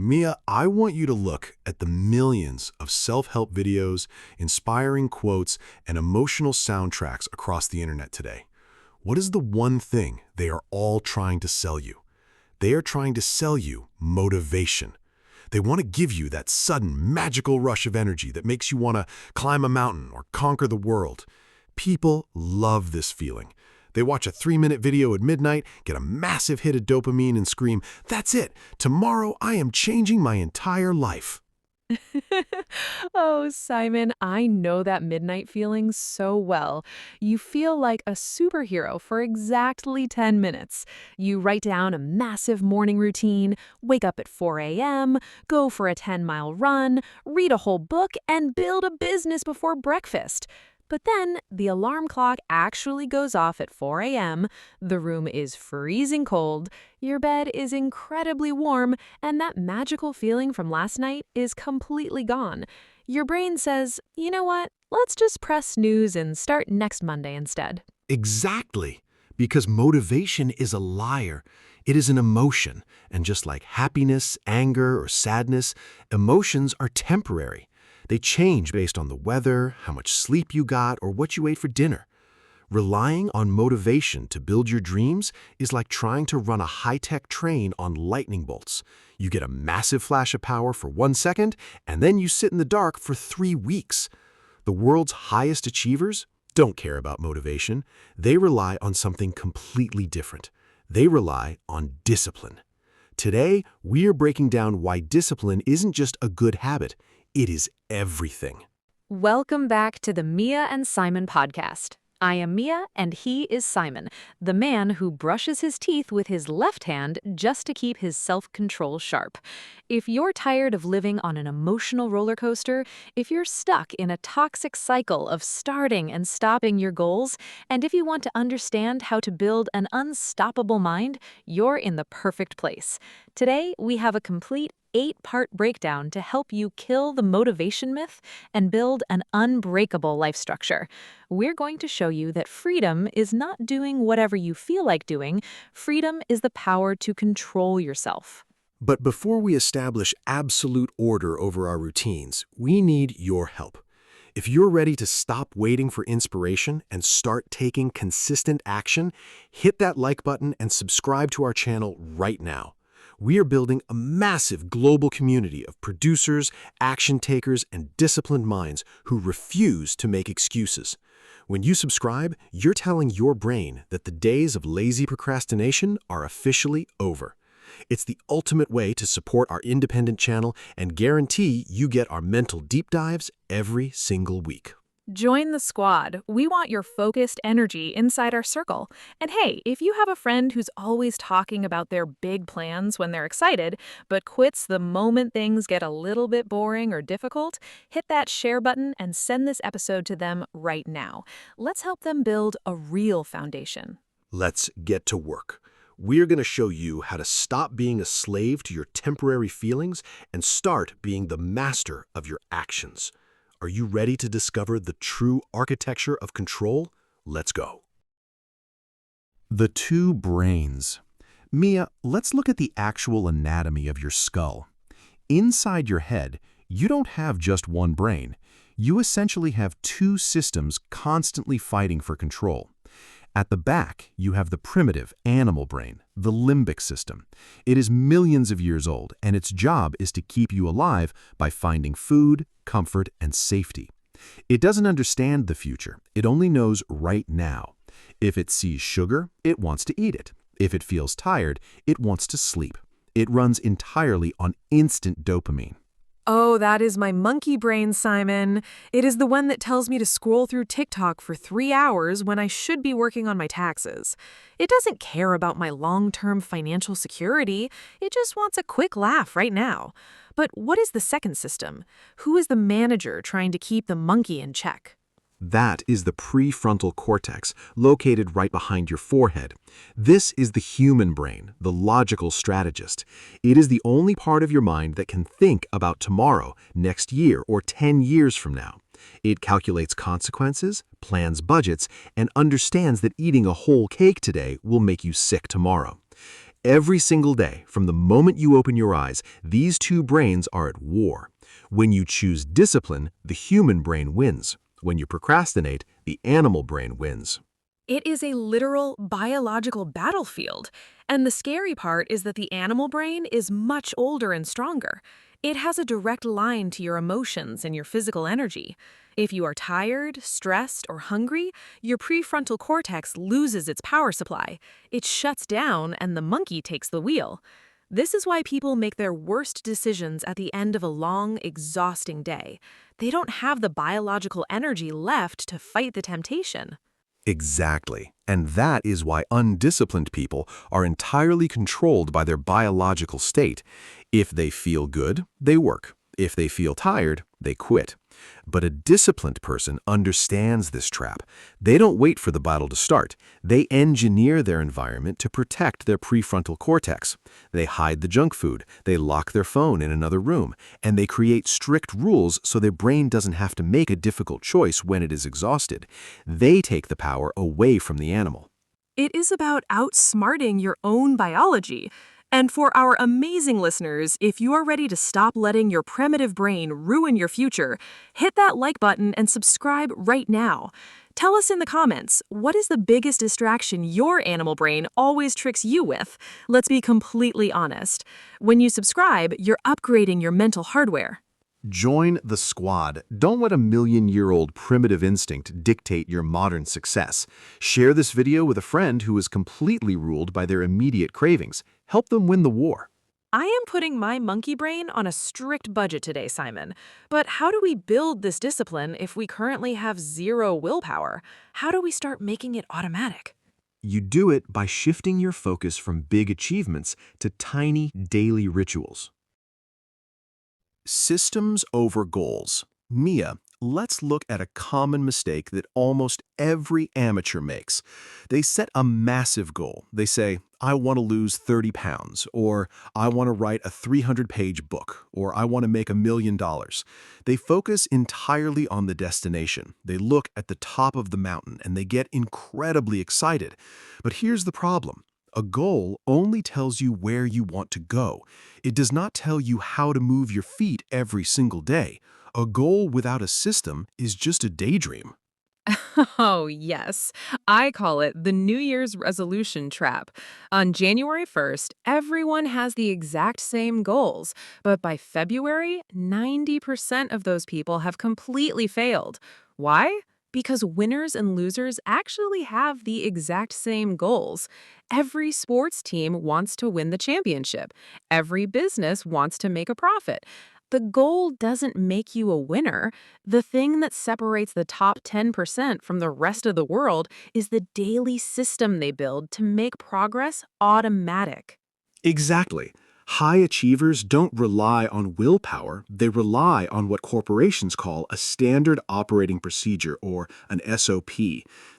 Mia, I want you to look at the millions of self-help videos, inspiring quotes, and emotional soundtracks across the internet today. What is the one thing they are all trying to sell you? They are trying to sell you motivation. They want to give you that sudden magical rush of energy that makes you want to climb a mountain or conquer the world. People love this feeling. They watch a 3-minute video at midnight, get a massive hit of dopamine and scream, "That's it! Tomorrow I am changing my entire life." Oh, Simon, I know that midnight feeling so well. You feel like a superhero for exactly 10 minutes. You write down a massive morning routine, wake up at 4 a.m., go for a 10-mile run, read a whole book, and build a business before breakfast. But then the alarm clock actually goes off at 4 a.m., the room is freezing cold, your bed is incredibly warm, and that magical feeling from last night is completely gone. Your brain says, you know what, let's just press snooze and start next Monday instead. Exactly, because motivation is a liar. It is an emotion, and just like happiness, anger, or sadness, emotions are temporary. They change based on the weather, how much sleep you got, or what you ate for dinner. Relying on motivation to build your dreams is like trying to run a high-tech train on lightning bolts. You get a massive flash of power for 1 second, and then you sit in the dark for 3 weeks. The world's highest achievers don't care about motivation. They rely on something completely different. They rely on discipline. Today, we are breaking down why discipline isn't just a good habit. It is everything. Welcome back to the Mia and Simon podcast. I am Mia and he is Simon, the man who brushes his teeth with his left hand just to keep his self-control sharp. If you're tired of living on an emotional roller coaster, if you're stuck in a toxic cycle of starting and stopping your goals, and if you want to understand how to build an unstoppable mind, you're in the perfect place. Today, we have a complete 8-part breakdown to help you kill the motivation myth and build an unbreakable life structure. We're going to show you that freedom is not doing whatever you feel like doing. Freedom is the power to control yourself. But before we establish absolute order over our routines, we need your help. If you're ready to stop waiting for inspiration and start taking consistent action, hit that like button and subscribe to our channel right now. We are building a massive global community of producers, action takers, and disciplined minds who refuse to make excuses. When you subscribe, you're telling your brain that the days of lazy procrastination are officially over. It's the ultimate way to support our independent channel and guarantee you get our mental deep dives every single week. Join the squad. We want your focused energy inside our circle. And hey, if you have a friend who's always talking about their big plans when they're excited, but quits the moment things get a little bit boring or difficult, hit that share button and send this episode to them right now. Let's help them build a real foundation. Let's get to work. We're going to show you how to stop being a slave to your temporary feelings and start being the master of your actions. Are you ready to discover the true architecture of control? Let's go. The two brains. Mia, let's look at the actual anatomy of your skull. Inside your head, you don't have just one brain. You essentially have two systems constantly fighting for control. At the back, you have the primitive animal brain, the limbic system. It is millions of years old, and its job is to keep you alive by finding food, comfort, and safety. It doesn't understand the future. It only knows right now. If it sees sugar, it wants to eat it. If it feels tired, it wants to sleep. It runs entirely on instant dopamine. Oh, that is my monkey brain, Simon. It is the one that tells me to scroll through TikTok for 3 hours when I should be working on my taxes. It doesn't care about my long-term financial security. It just wants a quick laugh right now. But what is the second system? Who is the manager trying to keep the monkey in check? That is the prefrontal cortex, located right behind your forehead. This is the human brain, the logical strategist. It is the only part of your mind that can think about tomorrow, next year, or 10 years from now. It calculates consequences, plans budgets, and understands that eating a whole cake today will make you sick tomorrow. Every single day, from the moment you open your eyes, these two brains are at war. When you choose discipline, the human brain wins. When you procrastinate, the animal brain wins. It is a literal biological battlefield. And the scary part is that the animal brain is much older and stronger. It has a direct line to your emotions and your physical energy. If you are tired, stressed, or hungry, your prefrontal cortex loses its power supply. It shuts down and the monkey takes the wheel. This is why people make their worst decisions at the end of a long, exhausting day. They don't have the biological energy left to fight the temptation. Exactly. And that is why undisciplined people are entirely controlled by their biological state. If they feel good, they work. If they feel tired, they quit. But a disciplined person understands this trap. They don't wait for the battle to start. They engineer their environment to protect their prefrontal cortex. They hide the junk food, they lock their phone in another room, and they create strict rules so their brain doesn't have to make a difficult choice when it is exhausted. They take the power away from the animal. It is about outsmarting your own biology. And for our amazing listeners, if you are ready to stop letting your primitive brain ruin your future, hit that like button and subscribe right now. Tell us in the comments, what is the biggest distraction your animal brain always tricks you with? Let's be completely honest. When you subscribe, you're upgrading your mental hardware. Join the squad. Don't let a million-year-old primitive instinct dictate your modern success. Share this video with a friend who is completely ruled by their immediate cravings. Help them win the war. I am putting my monkey brain on a strict budget today, Simon. But how do we build this discipline if we currently have zero willpower? How do we start making it automatic? You do it by shifting your focus from big achievements to tiny daily rituals. Systems over goals. Mia, let's look at a common mistake that almost every amateur makes. They set a massive goal. They say, I want to lose 30 pounds, or I want to write a 300-page book, or I want to make $1 million. They focus entirely on the destination. They look at the top of the mountain and they get incredibly excited. But here's the problem. A goal only tells you where you want to go. It does not tell you how to move your feet every single day. A goal without a system is just a daydream. Oh, yes. I call it the New Year's resolution trap. On January 1st, everyone has the exact same goals, but by February, 90% of those people have completely failed. Why? Because winners and losers actually have the exact same goals. Every sports team wants to win the championship. Every business wants to make a profit. The goal doesn't make you a winner. The thing that separates the top 10% from the rest of the world is the daily system they build to make progress automatic. Exactly. High achievers don't rely on willpower, they rely on what corporations call a standard operating procedure, or an SOP.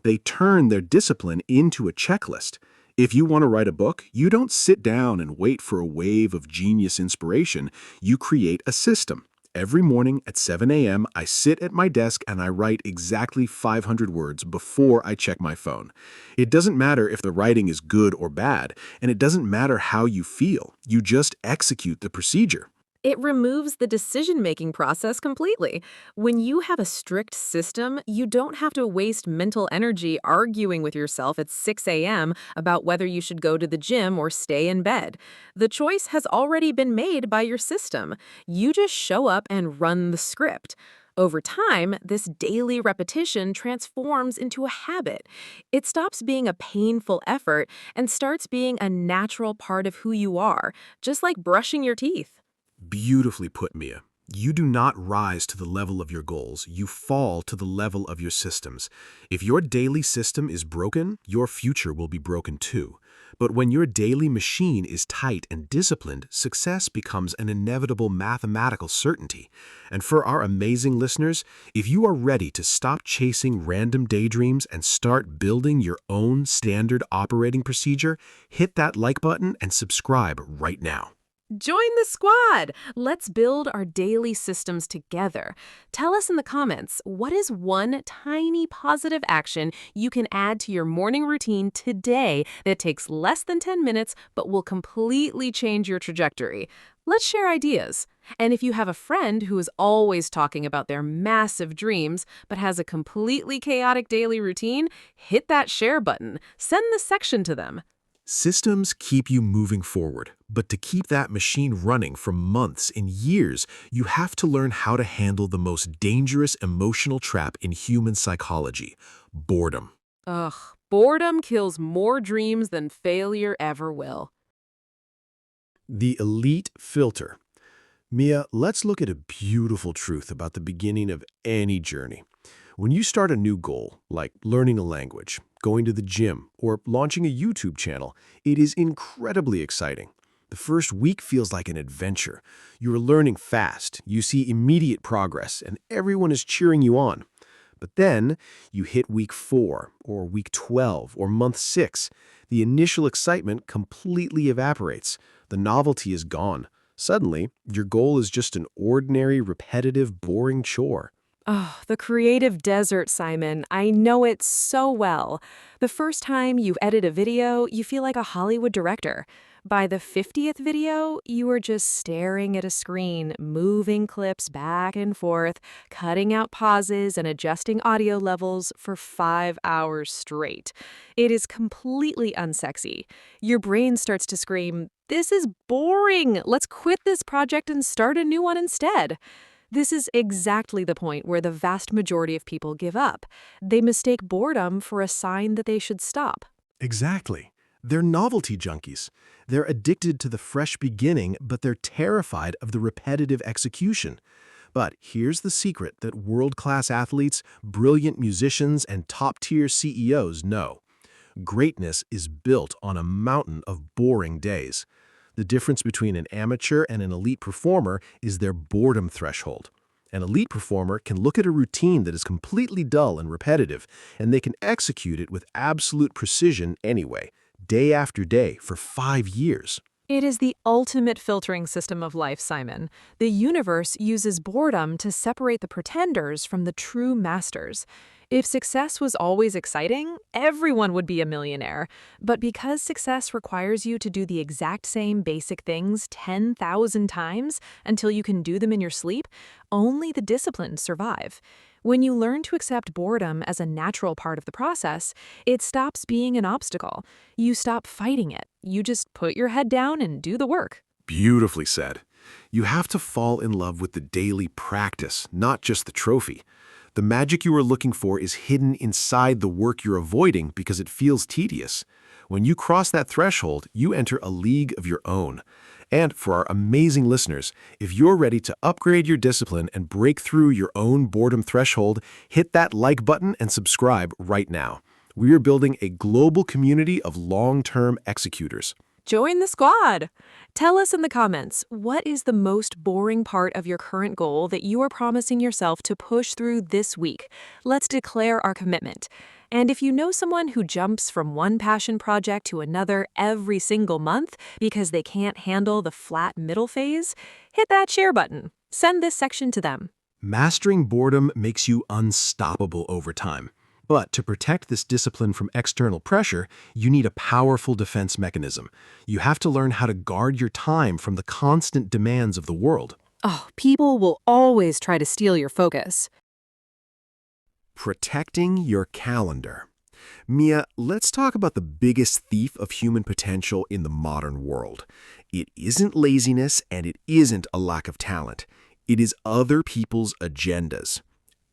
They turn their discipline into a checklist. If you want to write a book, you don't sit down and wait for a wave of genius inspiration. You create a system. Every morning at 7 a.m., I sit at my desk and I write exactly 500 words before I check my phone. It doesn't matter if the writing is good or bad, and it doesn't matter how you feel. You just execute the procedure. It removes the decision-making process completely. When you have a strict system, you don't have to waste mental energy arguing with yourself at 6 a.m. about whether you should go to the gym or stay in bed. The choice has already been made by your system. You just show up and run the script. Over time, this daily repetition transforms into a habit. It stops being a painful effort and starts being a natural part of who you are, just like brushing your teeth. Beautifully put, Mia. You do not rise to the level of your goals, you fall to the level of your systems. If your daily system is broken, your future will be broken too. But when your daily machine is tight and disciplined, success becomes an inevitable mathematical certainty. And for our amazing listeners, if you are ready to stop chasing random daydreams and start building your own standard operating procedure, hit that like button and subscribe right now. Join the squad! Let's build our daily systems together. Tell us in the comments, what is one tiny positive action you can add to your morning routine today that takes less than 10 minutes but will completely change your trajectory? Let's share ideas. And if you have a friend who is always talking about their massive dreams but has a completely chaotic daily routine, hit that share button. Send the section to them. Systems keep you moving forward, but to keep that machine running for months and years, you have to learn how to handle the most dangerous emotional trap in human psychology: boredom. Ugh, boredom kills more dreams than failure ever will. The elite filter. Mia, let's look at a beautiful truth about the beginning of any journey. When you start a new goal, like learning a language, going to the gym, or launching a YouTube channel, it is incredibly exciting. The first week feels like an adventure. You are learning fast, you see immediate progress, and everyone is cheering you on. But then you hit week 4, or week 12, or month 6. The initial excitement completely evaporates. The novelty is gone. Suddenly, your goal is just an ordinary, repetitive, boring chore. Oh, the creative desert, Simon. I know it so well. The first time you edit a video, you feel like a Hollywood director. By the 50th video, you are just staring at a screen, moving clips back and forth, cutting out pauses and adjusting audio levels for 5 hours straight. It is completely unsexy. Your brain starts to scream, "This is boring! Let's quit this project and start a new one instead." This is exactly the point where the vast majority of people give up. They mistake boredom for a sign that they should stop. Exactly. They're novelty junkies. They're addicted to the fresh beginning, but they're terrified of the repetitive execution. But here's the secret that world-class athletes, brilliant musicians, and top-tier CEOs know. Greatness is built on a mountain of boring days. The difference between an amateur and an elite performer is their boredom threshold. An elite performer can look at a routine that is completely dull and repetitive, and they can execute it with absolute precision anyway, day after day, for 5 years. It is the ultimate filtering system of life, Simon. The universe uses boredom to separate the pretenders from the true masters. If success was always exciting, everyone would be a millionaire. But because success requires you to do the exact same basic things 10,000 times until you can do them in your sleep, only the disciplined survive. When you learn to accept boredom as a natural part of the process, it stops being an obstacle. You stop fighting it. You just put your head down and do the work. Beautifully said. You have to fall in love with the daily practice, not just the trophy. The magic you are looking for is hidden inside the work you're avoiding because it feels tedious. When you cross that threshold, you enter a league of your own. And for our amazing listeners, if you're ready to upgrade your discipline and break through your own boredom threshold, hit that like button and subscribe right now. We are building a global community of long-term executors. Join the squad! Tell us in the comments, what is the most boring part of your current goal that you are promising yourself to push through this week? Let's declare our commitment. And if you know someone who jumps from one passion project to another every single month because they can't handle the flat middle phase, hit that share button. Send this section to them. Mastering boredom makes you unstoppable over time. But to protect this discipline from external pressure, you need a powerful defense mechanism. You have to learn how to guard your time from the constant demands of the world. Oh, people will always try to steal your focus. Protecting your calendar. Mia, let's talk about the biggest thief of human potential in the modern world. It isn't laziness and it isn't a lack of talent. It is other people's agendas.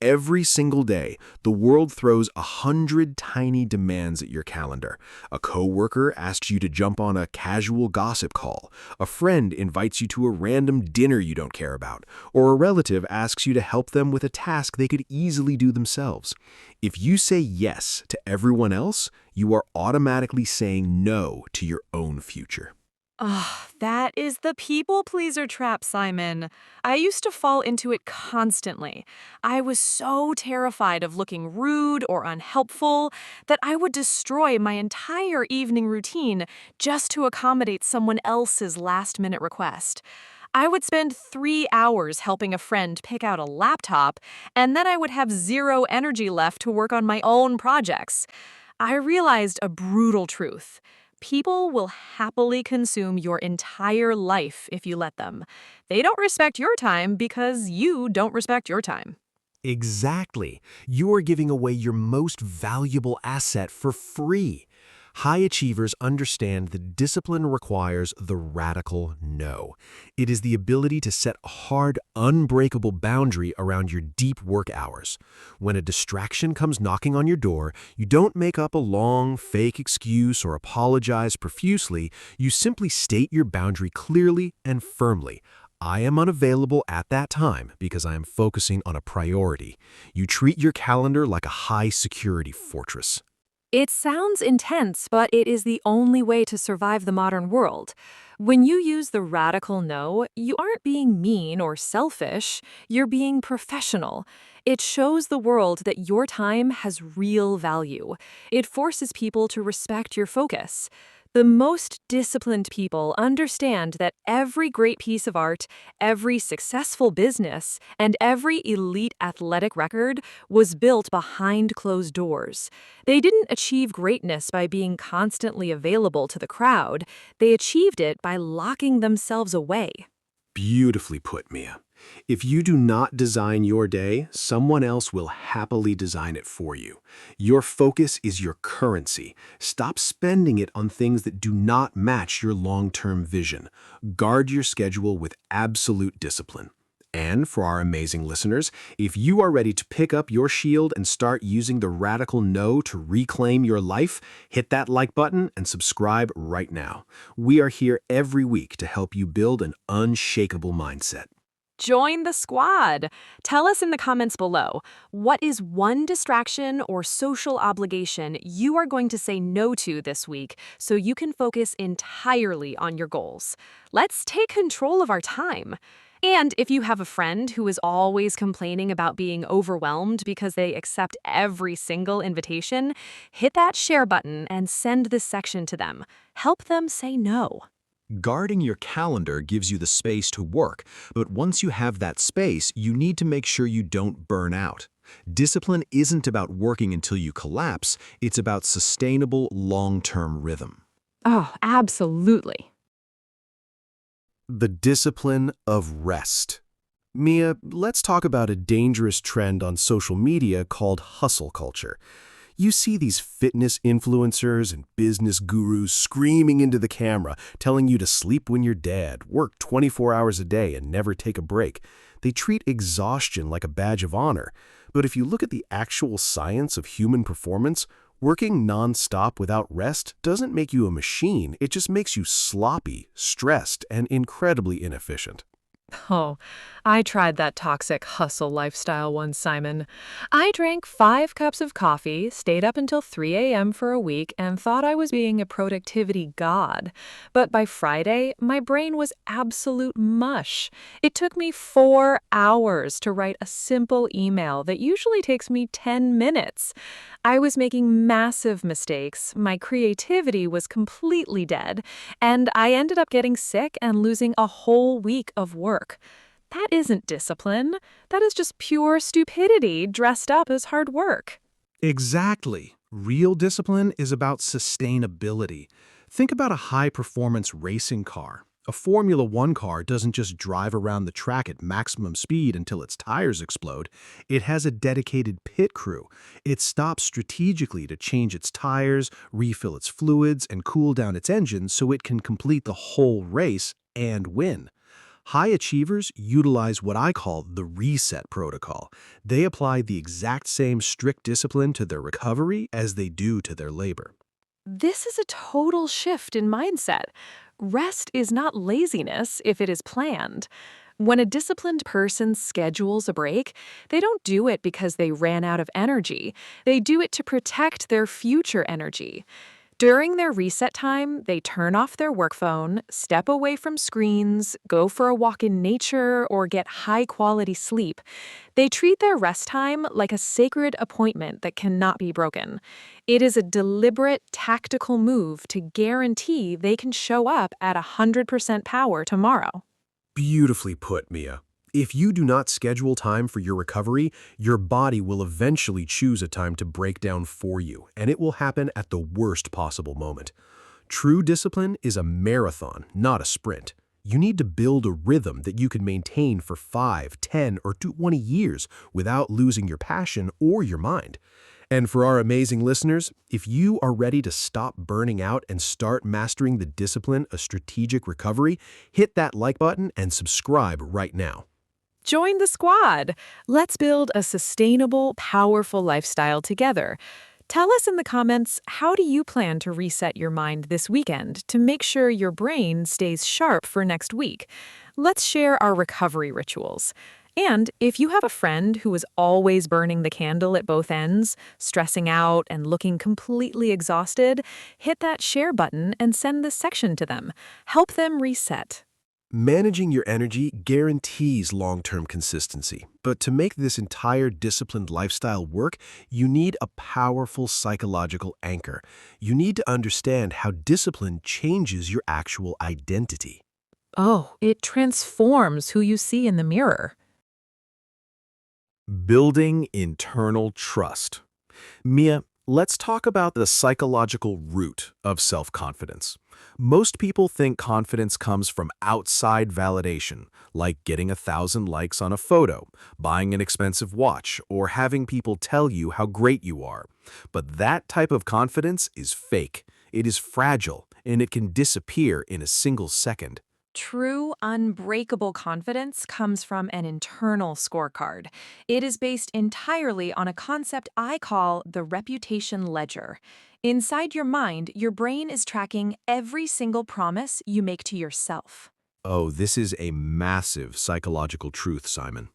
Every single day, the world throws 100 tiny demands at your calendar. A coworker asks you to jump on a casual gossip call. A friend invites you to a random dinner you don't care about. Or a relative asks you to help them with a task they could easily do themselves. If you say yes to everyone else, you are automatically saying no to your own future. Oh, that is the people pleaser trap, Simon. I used to fall into it constantly. I was so terrified of looking rude or unhelpful that I would destroy my entire evening routine just to accommodate someone else's last-minute request. I would spend 3 hours helping a friend pick out a laptop, and then I would have zero energy left to work on my own projects. I realized a brutal truth. People will happily consume your entire life if you let them. They don't respect your time because you don't respect your time. Exactly. You are giving away your most valuable asset for free. High achievers understand that discipline requires the radical no. It is the ability to set a hard, unbreakable boundary around your deep work hours. When a distraction comes knocking on your door, you don't make up a long, fake excuse or apologize profusely. You simply state your boundary clearly and firmly. I am unavailable at that time because I am focusing on a priority. You treat your calendar like a high-security fortress. It sounds intense, but it is the only way to survive the modern world. When you use the radical no, you aren't being mean or selfish, you're being professional. It shows the world that your time has real value. It forces people to respect your focus. The most disciplined people understand that every great piece of art, every successful business, and every elite athletic record was built behind closed doors. They didn't achieve greatness by being constantly available to the crowd. They achieved it by locking themselves away. Beautifully put, Mia. If you do not design your day, someone else will happily design it for you. Your focus is your currency. Stop spending it on things that do not match your long-term vision. Guard your schedule with absolute discipline. And for our amazing listeners, if you are ready to pick up your shield and start using the radical no to reclaim your life, hit that like button and subscribe right now. We are here every week to help you build an unshakable mindset. Join the squad. Tell us in the comments below, what is one distraction or social obligation you are going to say no to this week so you can focus entirely on your goals? Let's take control of our time. And if you have a friend who is always complaining about being overwhelmed because they accept every single invitation, hit that share button and send this section to them. Help them say no. Guarding your calendar gives you the space to work, but once you have that space, you need to make sure you don't burn out. Discipline isn't about working until you collapse, it's about sustainable, long-term rhythm. Oh, absolutely. The discipline of rest. Mia, let's talk about a dangerous trend on social media called hustle culture. You see these fitness influencers and business gurus screaming into the camera, telling you to sleep when you're dead, work 24 hours a day, and never take a break. They treat exhaustion like a badge of honor. But if you look at the actual science of human performance, working non-stop without rest doesn't make you a machine. It just makes you sloppy, stressed, and incredibly inefficient. Oh, I tried that toxic hustle lifestyle once, Simon. I drank 5 cups of coffee, stayed up until 3 a.m. for a week, and thought I was being a productivity god. But by Friday, my brain was absolute mush. It took me 4 hours to write a simple email that usually takes me 10 minutes. I was making massive mistakes, my creativity was completely dead, and I ended up getting sick and losing a whole week of work. That isn't discipline. That is just pure stupidity dressed up as hard work. Exactly. Real discipline is about sustainability. Think about a high-performance racing car. A Formula One car doesn't just drive around the track at maximum speed until its tires explode. It has a dedicated pit crew. It stops strategically to change its tires, refill its fluids, and cool down its engine so it can complete the whole race and win. High achievers utilize what I call the reset protocol. They apply the exact same strict discipline to their recovery as they do to their labor. This is a total shift in mindset. Rest is not laziness if it is planned. When a disciplined person schedules a break, they don't do it because they ran out of energy. They do it to protect their future energy. During their reset time, they turn off their work phone, step away from screens, go for a walk in nature, or get high-quality sleep. They treat their rest time like a sacred appointment that cannot be broken. It is a deliberate, tactical move to guarantee they can show up at 100% power tomorrow. Beautifully put, Mia. If you do not schedule time for your recovery, your body will eventually choose a time to break down for you, and it will happen at the worst possible moment. True discipline is a marathon, not a sprint. You need to build a rhythm that you can maintain for 5, 10, or 20 years without losing your passion or your mind. And for our amazing listeners, if you are ready to stop burning out and start mastering the discipline of strategic recovery, hit that like button and subscribe right now. Join the squad. Let's build a sustainable, powerful lifestyle together. Tell us in the comments, how do you plan to reset your mind this weekend to make sure your brain stays sharp for next week? Let's share our recovery rituals. And if you have a friend who is always burning the candle at both ends, stressing out and looking completely exhausted, hit that share button and send this section to them. Help them reset. Managing your energy guarantees long-term consistency, but to make this entire disciplined lifestyle work, you need a powerful psychological anchor. You need to understand how discipline changes your actual identity. Oh, it transforms who you see in the mirror. Building internal trust. Mia, let's talk about the psychological root of self-confidence. Most people think confidence comes from outside validation, like getting 1,000 likes on a photo, buying an expensive watch, or having people tell you how great you are. But that type of confidence is fake. It is fragile, and it can disappear in a single second. True, unbreakable confidence comes from an internal scorecard. It is based entirely on a concept I call the reputation ledger. Inside your mind, your brain is tracking every single promise you make to yourself. Oh, this is a massive psychological truth, Simon.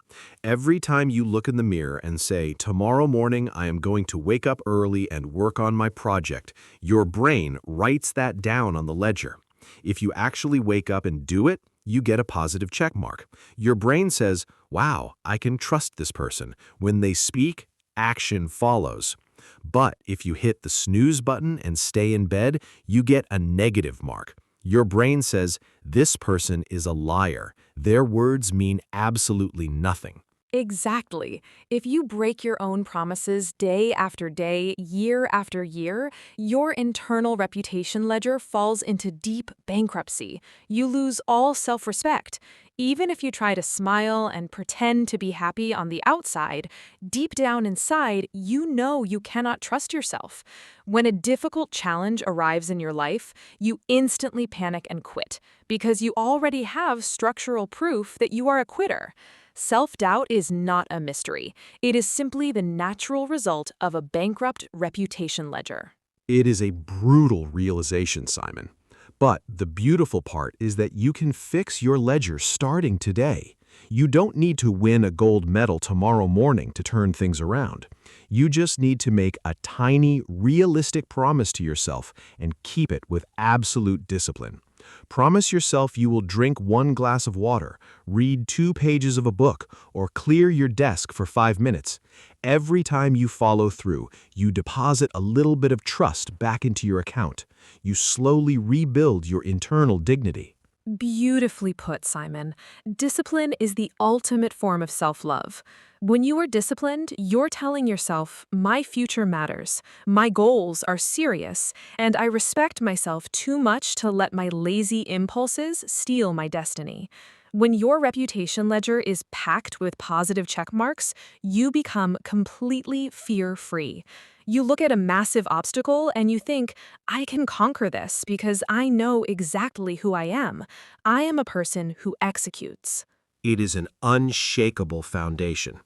Every time you look in the mirror and say, "Tomorrow morning I am going to wake up early and work on my project," your brain writes that down on the ledger. If you actually wake up and do it, you get a positive check mark. Your brain says, "Wow, I can trust this person." When they speak, action follows. But if you hit the snooze button and stay in bed, you get a negative mark. Your brain says, "This person is a liar. Their words mean absolutely nothing." Exactly. If you break your own promises day after day, year after year, your internal reputation ledger falls into deep bankruptcy. You lose all self-respect. Even if you try to smile and pretend to be happy on the outside, deep down inside, you know you cannot trust yourself. When a difficult challenge arrives in your life, you instantly panic and quit because you already have structural proof that you are a quitter. Self-doubt is not a mystery. It is simply the natural result of a bankrupt reputation ledger. It is a brutal realization, Simon. But the beautiful part is that you can fix your ledger starting today. You don't need to win a gold medal tomorrow morning to turn things around. You just need to make a tiny, realistic promise to yourself and keep it with absolute discipline. Promise yourself you will drink 1 glass of water, read 2 pages of a book, or clear your desk for 5 minutes. Every time you follow through, you deposit a little bit of trust back into your account. You slowly rebuild your internal dignity. Beautifully put, Simon. Discipline is the ultimate form of self-love. When you are disciplined, you're telling yourself, my future matters, my goals are serious, and I respect myself too much to let my lazy impulses steal my destiny. When your reputation ledger is packed with positive check marks, you become completely fear-free. You look at a massive obstacle and you think, I can conquer this because I know exactly who I am. I am a person who executes. It is an unshakable foundation.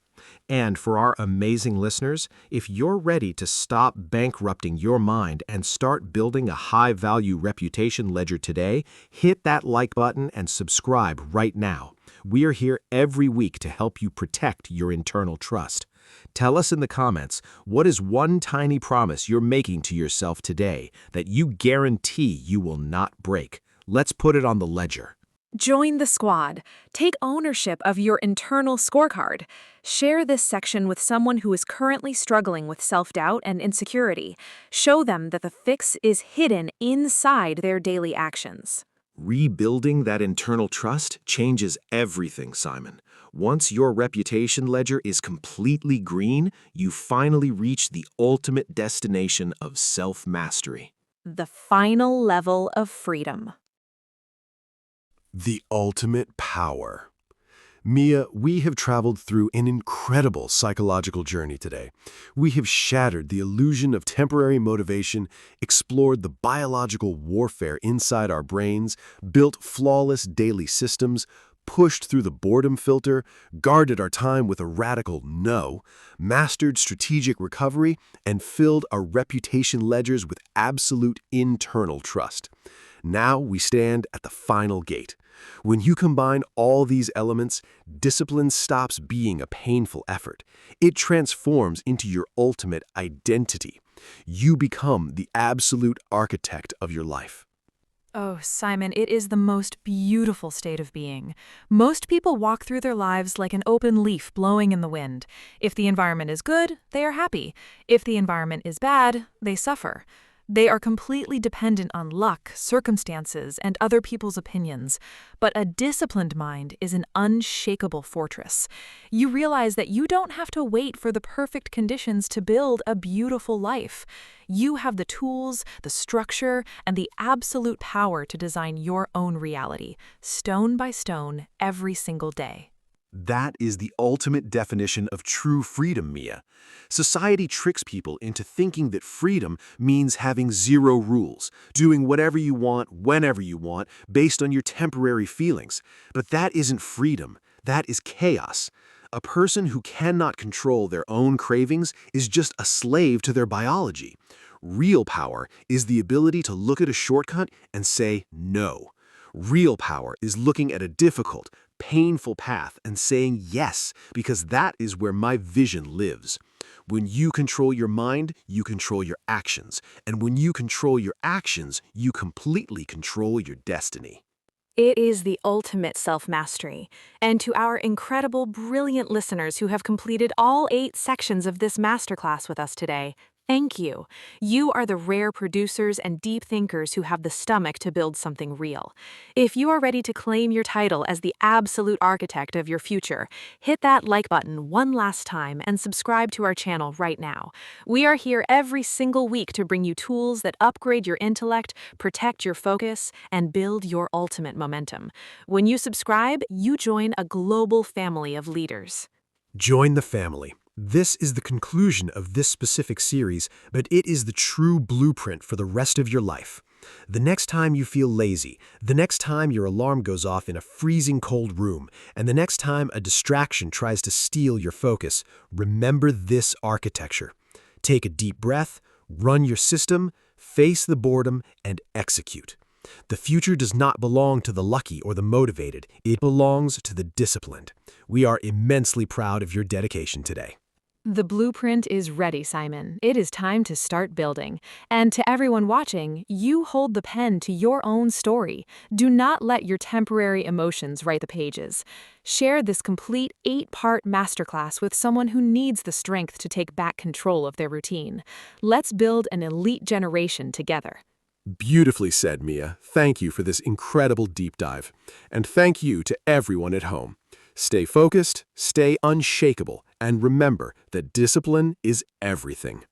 And for our amazing listeners, if you're ready to stop bankrupting your mind and start building a high-value reputation ledger today, hit that like button and subscribe right now. We are here every week to help you protect your internal trust. Tell us in the comments, what is one tiny promise you're making to yourself today that you guarantee you will not break? Let's put it on the ledger. Join the squad. Take ownership of your internal scorecard. Share this section with someone who is currently struggling with self-doubt and insecurity. Show them that the fix is hidden inside their daily actions. Rebuilding that internal trust changes everything, Simon. Once your reputation ledger is completely green, you finally reach the ultimate destination of self-mastery. The final level of freedom. The ultimate power. Mia, we have traveled through an incredible psychological journey today. We have shattered the illusion of temporary motivation, explored the biological warfare inside our brains, built flawless daily systems, pushed through the boredom filter, guarded our time with a radical no, mastered strategic recovery, and filled our reputation ledgers with absolute internal trust. Now we stand at the final gate. When you combine all these elements, discipline stops being a painful effort. It transforms into your ultimate identity. You become the absolute architect of your life. Oh, Simon, it is the most beautiful state of being. Most people walk through their lives like an open leaf blowing in the wind. If the environment is good, they are happy. If the environment is bad, they suffer. They are completely dependent on luck, circumstances, and other people's opinions. But a disciplined mind is an unshakable fortress. You realize that you don't have to wait for the perfect conditions to build a beautiful life. You have the tools, the structure, and the absolute power to design your own reality, stone by stone, every single day. That is the ultimate definition of true freedom, Mia. Society tricks people into thinking that freedom means having zero rules, doing whatever you want, whenever you want, based on your temporary feelings. But that isn't freedom. That is chaos. A person who cannot control their own cravings is just a slave to their biology. Real power is the ability to look at a shortcut and say no. Real power is looking at a difficult, painful path and saying yes, because that is where my vision lives. When you control your mind, you control your actions. And when you control your actions, you completely control your destiny. It is the ultimate self-mastery. And to our incredible, brilliant listeners who have completed all 8 sections of this masterclass with us today, thank you. You are the rare producers and deep thinkers who have the stomach to build something real. If you are ready to claim your title as the absolute architect of your future, hit that like button one last time and subscribe to our channel right now. We are here every single week to bring you tools that upgrade your intellect, protect your focus, and build your ultimate momentum. When you subscribe, you join a global family of leaders. Join the family. This is the conclusion of this specific series, but it is the true blueprint for the rest of your life. The next time you feel lazy, the next time your alarm goes off in a freezing cold room, and the next time a distraction tries to steal your focus, remember this architecture. Take a deep breath, run your system, face the boredom, and execute. The future does not belong to the lucky or the motivated. It belongs to the disciplined. We are immensely proud of your dedication today. The blueprint is ready, Simon. It is time to start building. And to everyone watching, you hold the pen to your own story. Do not let your temporary emotions write the pages. Share this complete 8-part masterclass with someone who needs the strength to take back control of their routine. Let's build an elite generation together. Beautifully said, Mia. Thank you for this incredible deep dive. And thank you to everyone at home. Stay focused, stay unshakable, and remember that discipline is everything.